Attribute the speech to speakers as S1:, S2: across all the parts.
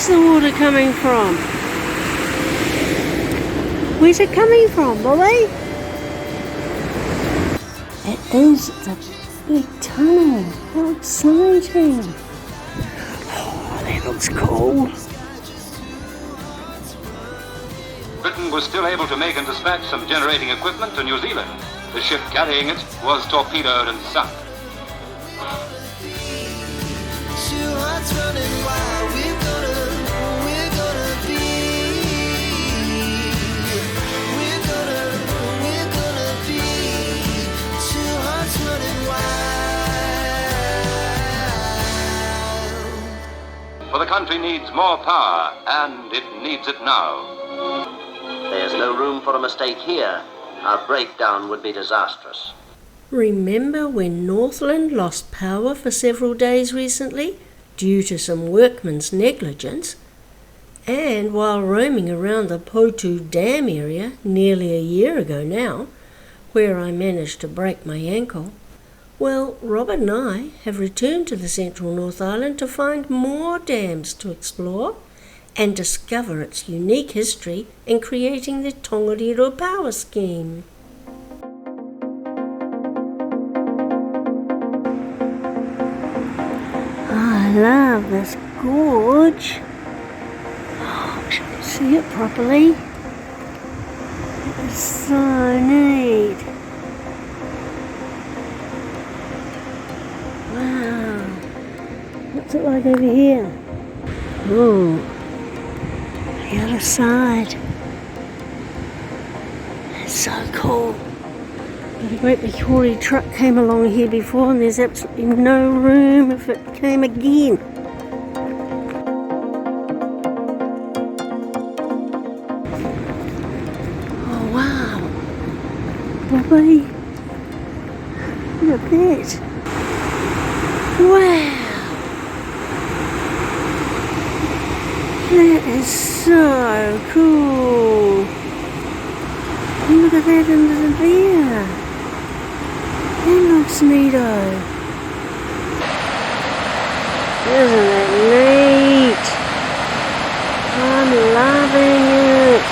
S1: is the water coming from? Where's it coming from, Bobby? It's a big tunnel. How exciting. Oh, that looks cool.
S2: Britain was still able to make and dispatch some generating equipment to New Zealand. The ship carrying it was torpedoed and sunk. For the country needs more power, and it needs it now.
S3: There's no room for a mistake here. Our breakdown would be disastrous.
S1: Remember when Northland lost power for several days recently due to some workmen's negligence? And while roaming around the Potu Dam area nearly a year ago now, where I managed to break my ankle, well, Robert and I have returned to the central North Island to find more dams to explore and discover its unique history in creating the Tongariro power scheme. I love this gorge. Oh, I should see it properly. It's so neat. Wow. What's it like over here? Ooh. The other side. It's so cool. But a great big hoary truck came along here before and there's absolutely no room if it came again. Oh wow. Bobby. Look at that. Wow. That is so cool. Look at that under there. That looks neato. Isn't it neat? I'm loving it.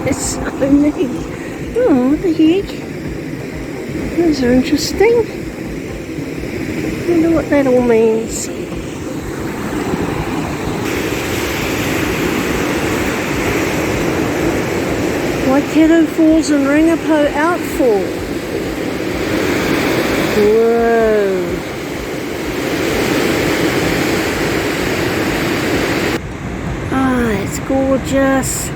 S1: It's so neat. Oh, what the heck? Those are interesting. Wonder what that all means. Waikato Falls and Rangipo Outfall. Whoa. Ah, it's gorgeous.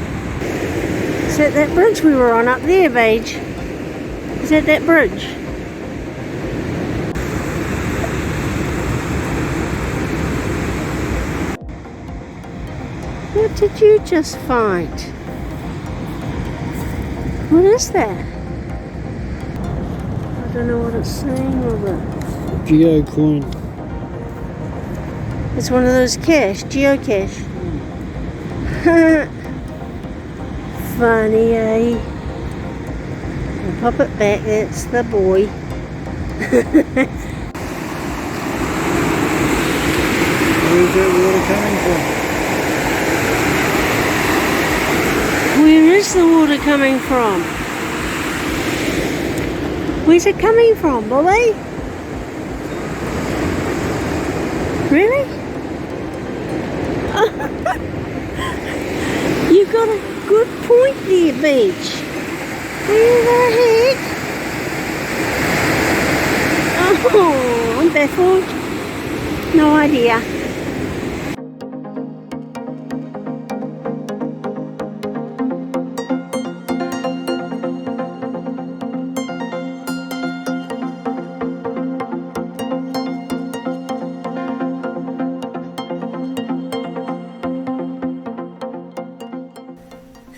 S1: Is that bridge we were on up there, Paige? Is that bridge? What did you just find? What is that? I don't know what it's saying, Robert.
S4: Geo coin.
S1: It's one of those geocache. Funny, eh? I'll pop it back, that's the boy.
S4: Where's that water coming from?
S1: Where is the water coming from? Where's it coming from, Bobby? Really? You got a good point there, Beach. Where the heck? Oh, I'm baffled. No idea.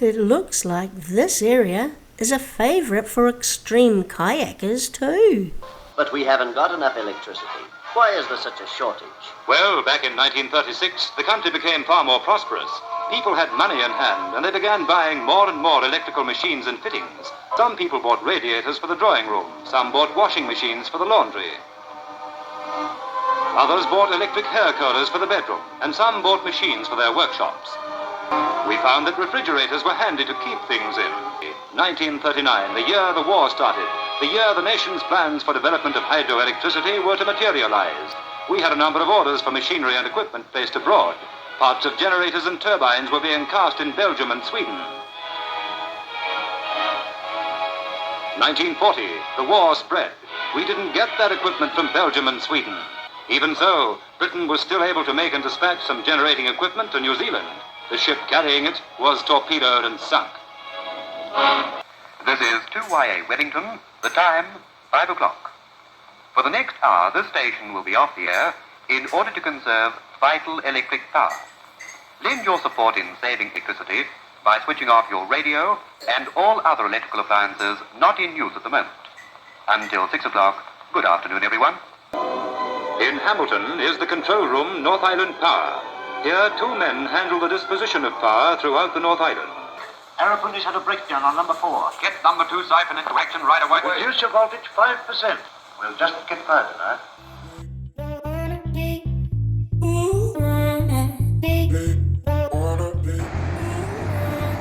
S1: It looks like this area is a favourite for extreme kayakers too.
S3: But we haven't got enough electricity. Why is there such a shortage?
S2: Well, back in 1936, the country became far more prosperous. People had money in hand, and they began buying more and more electrical machines and fittings. Some people bought radiators for the drawing room. Some bought washing machines for the laundry. Others bought electric hair curlers for the bedroom, and some bought machines for their workshops. We found that refrigerators were handy to keep things in. 1939, the year the war started, the year the nation's plans for development of hydroelectricity were to materialize. We had a number of orders for machinery and equipment placed abroad. Parts of generators and turbines were being cast in Belgium and Sweden. 1940, the war spread. We didn't get that equipment from Belgium and Sweden. Even so, Britain was still able to make and dispatch some generating equipment to New Zealand. The ship carrying it was torpedoed and sunk.
S5: This is 2YA Wellington, the time 5 o'clock. For the next hour, this station will be off the air in order to conserve vital electric power. Lend your support in saving electricity by switching off your radio and all other electrical appliances not in use at the moment. Until 6 o'clock, good afternoon, everyone.
S2: In Hamilton is the control room, North Island Power. Here, two men handle the disposition of power throughout the North Island.
S6: Arapuni's had a breakdown on number 4.
S2: Get number 2 siphon into action right away.
S6: Reduce your voltage 5%. We'll just get by tonight.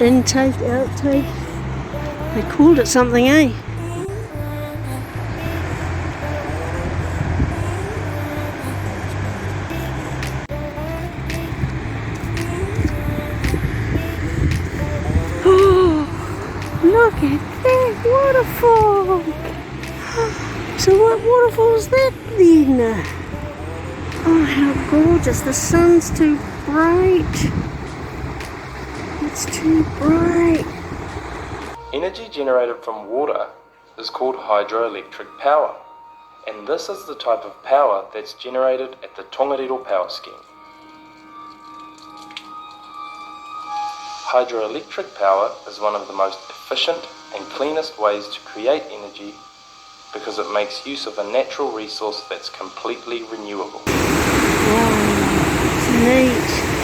S1: Intake, outtake. They called it something, eh? Look at that waterfall! So what waterfall is that then? Oh, how gorgeous. The sun's too bright. It's too bright.
S7: Energy generated from water is called hydroelectric power, and this is the type of power that's generated at the Tongariro power scheme. Hydroelectric power is one of the most efficient and cleanest ways to create energy because it makes use of a natural resource that's completely renewable.
S1: Wow, it's neat.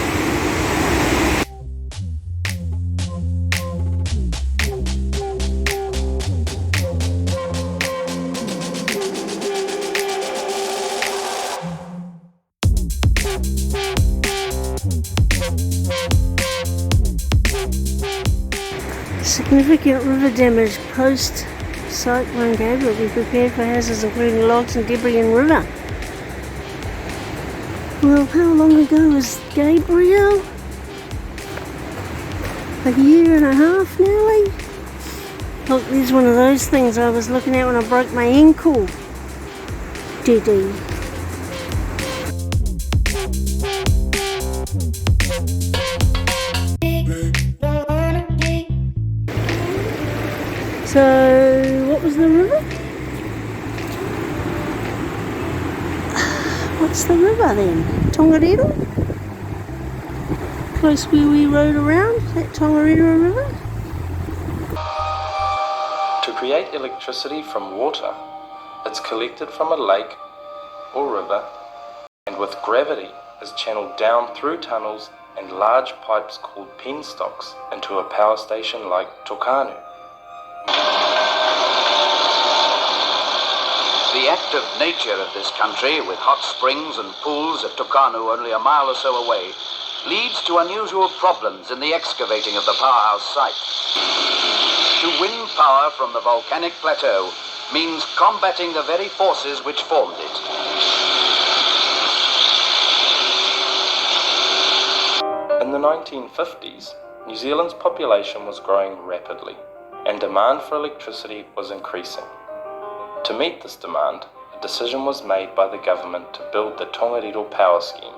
S1: Significant river damage post-Cyclone Gabriel. Be prepared for hazards including logs and debris in river. Well, how long ago was Gabriel? A year and a half nearly? Look, there's one of those things I was looking at when I broke my ankle. Diddy. So, what was the river? What's the river then? Tongariro? Close where we rode around, that Tongariro River?
S7: To create electricity from water, it's collected from a lake or river and with gravity is channeled down through tunnels and large pipes called penstocks into a power station like Tokanu.
S6: The active nature of this country, with hot springs and pools at Tokanu only a mile or so away, leads to unusual problems in the excavating of the powerhouse site. To win power from the volcanic plateau means combating the very forces which formed it.
S7: In the 1950s, New Zealand's population was growing rapidly, and demand for electricity was increasing. To meet this demand, a decision was made by the government to build the Tongariro power scheme,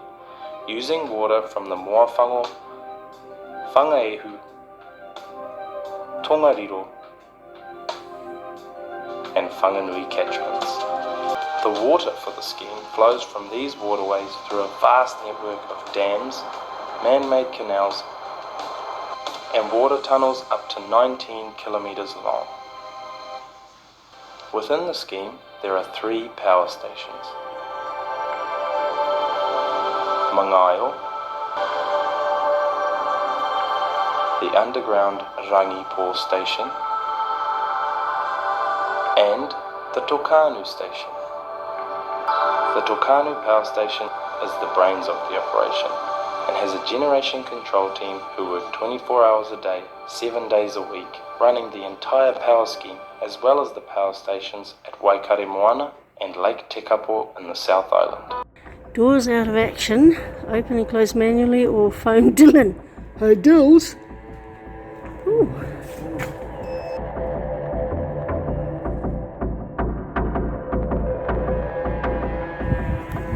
S7: using water from the Moafango, Whangaehu, Tongariro, and Whanganui catchments. The water for the scheme flows from these waterways through a vast network of dams, man-made canals, and water tunnels up to 19 kilometres long. Within the scheme, there are 3 power stations: Mangaio, the underground Rangipo station, and the Tokanu station. The Tokanu power station is the brains of the operation and has a generation control team who work 24 hours a day, 7 days a week, running the entire power scheme as well as the power stations at Waikaremoana and Lake Tekapo in the South Island.
S1: Doors out of action, open and close manually or phone Dylan. Hey Dills. Ooh.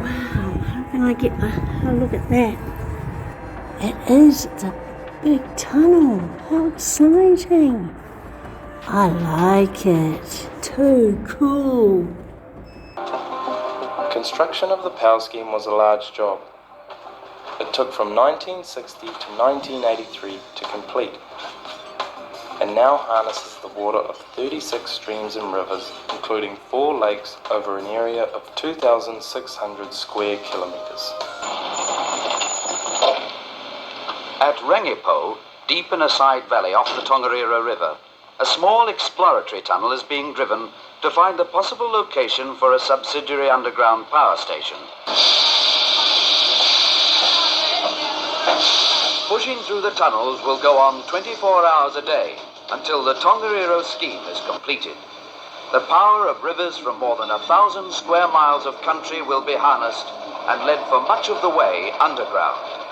S1: Wow, how can I get a look at that? It's a big tunnel. How exciting. I like it. Too cool.
S7: Construction of the power scheme was a large job. It took from 1960 to 1983 to complete, and now harnesses the water of 36 streams and rivers, including 4 lakes over an area of 2,600 square kilometres.
S6: At Rangipo, deep in a side valley off the Tongariro River, a small exploratory tunnel is being driven to find the possible location for a subsidiary underground power station. Pushing through the tunnels will go on 24 hours a day until the Tongariro scheme is completed. The power of rivers from more than 1,000 square miles of country will be harnessed and led for much of the way underground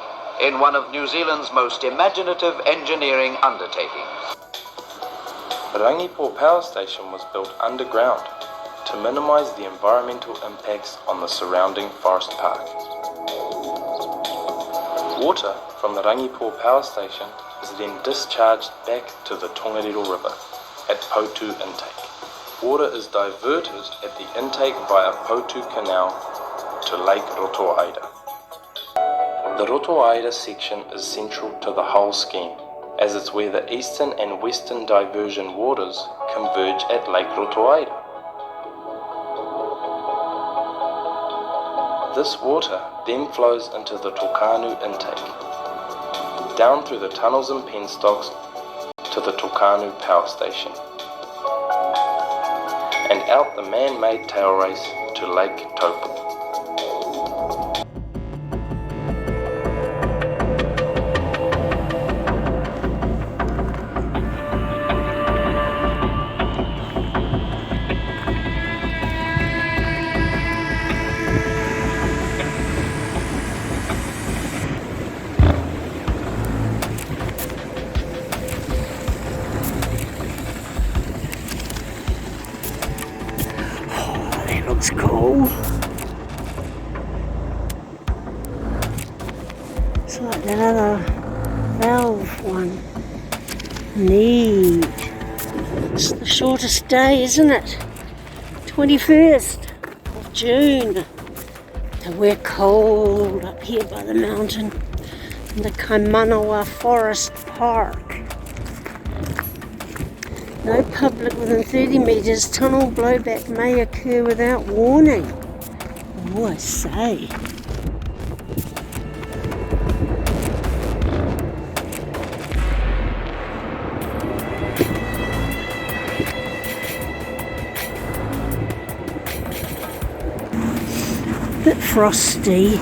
S6: in one of New Zealand's most imaginative engineering undertakings.
S7: The Rangipo Power Station was built underground to minimise the environmental impacts on the surrounding forest park. Water from the Rangipo Power Station is then discharged back to the Tongariro River at Potu Intake. Water is diverted at the intake via Potu Canal to Lake Rotoaida. The Rotoaida section is central to the whole scheme, as it's where the eastern and western diversion waters converge at Lake Rotoaida. This water then flows into the Tokanu intake, down through the tunnels and penstocks to the Tokanu power station, and out the man-made tail race to Lake Taupo.
S1: Looks cool. It's like that other valve one. Neat. It's the shortest day, isn't it? 21st of June. And we're cold up here by the mountain in the Kaimanawa Forest Park. No public within 30 metres. Tunnel blowback may occur without warning. Oh, I say. Bit frosty.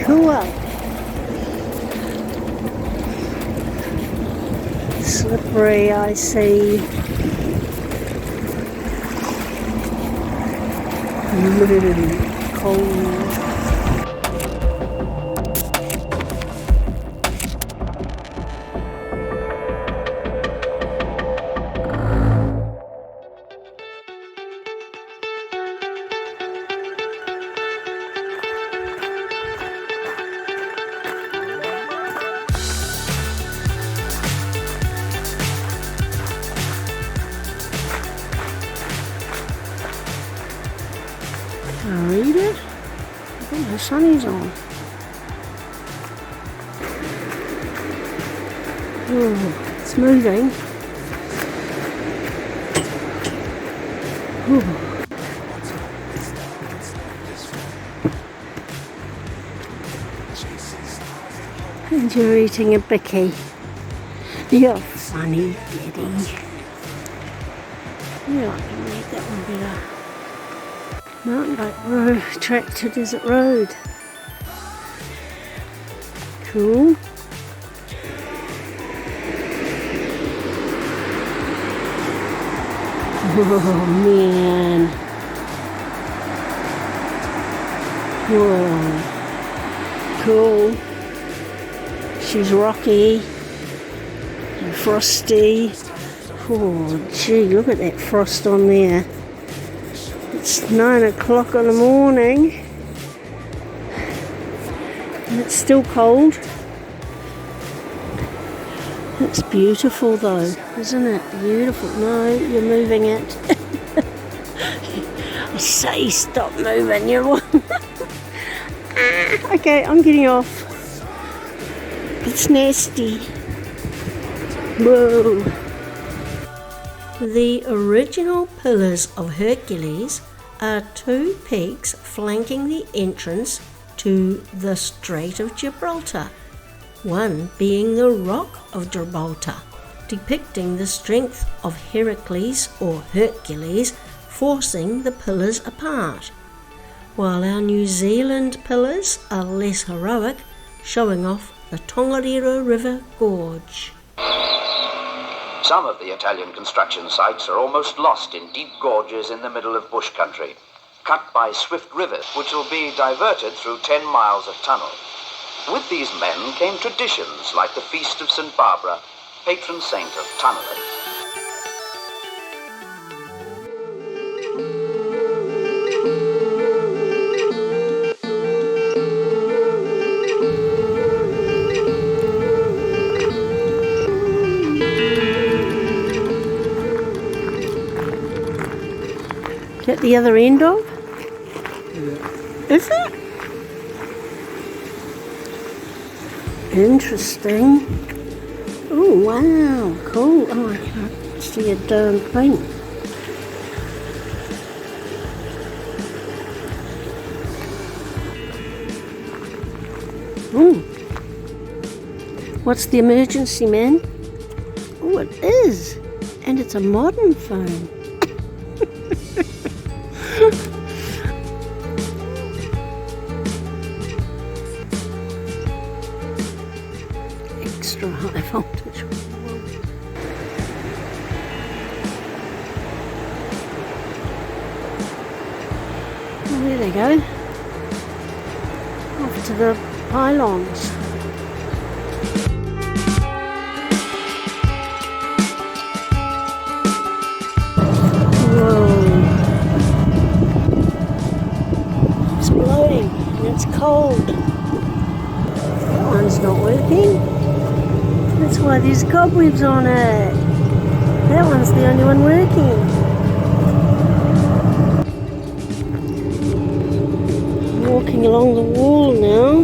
S1: Cool. Slip free, I see. Cold. Read it? Oh, the sunny's on. Oh, it's moving. Oh. And you're eating a bicky. You're funny, Betty. Yeah, I can read that one better. Mountain bike road, track to desert road. Cool. Oh man. Whoa. Cool. She's rocky and frosty. Oh gee, look at that frost on there. It's 9 o'clock in the morning and it's still cold. It's beautiful though, isn't it? Beautiful. No, you're moving it. I say stop moving, you. Okay, I'm getting off. It's nasty. Whoa. The original Pillars of Hercules are two peaks flanking the entrance to the Strait of Gibraltar, one being the Rock of Gibraltar, depicting the strength of Heracles or Hercules forcing the pillars apart, while our New Zealand pillars are less heroic, showing off the Tongariro River Gorge.
S6: Some of the Italian construction sites are almost lost in deep gorges in the middle of bush country, cut by swift rivers which will be diverted through 10 miles of tunnel. With these men came traditions like the Feast of St. Barbara, patron saint of tunnelers.
S1: At the other end of?
S4: Yeah.
S1: Is it? Interesting. Oh wow, cool. Oh, I can't see a darn thing. Oh. What's the emergency, man? Oh, it is. And it's a modern phone. Extra high voltage. Oh, there they go. Off to the pylons. It's cold. That one's not working. That's why there's cobwebs on it. That one's the only one working. I'm walking along the wall now.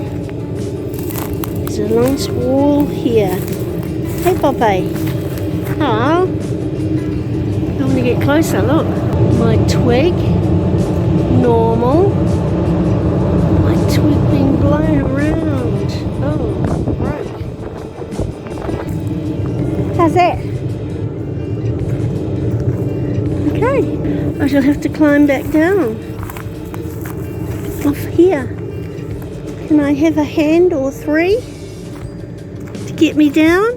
S1: There's a nice wall here. Hey Popeye. Hello. I want to get closer, look. My twig. Normal. Twig being blown around. Oh, broke. How's that? Okay, I shall have to climb back down. Off here. Can I have a hand or three to get me down?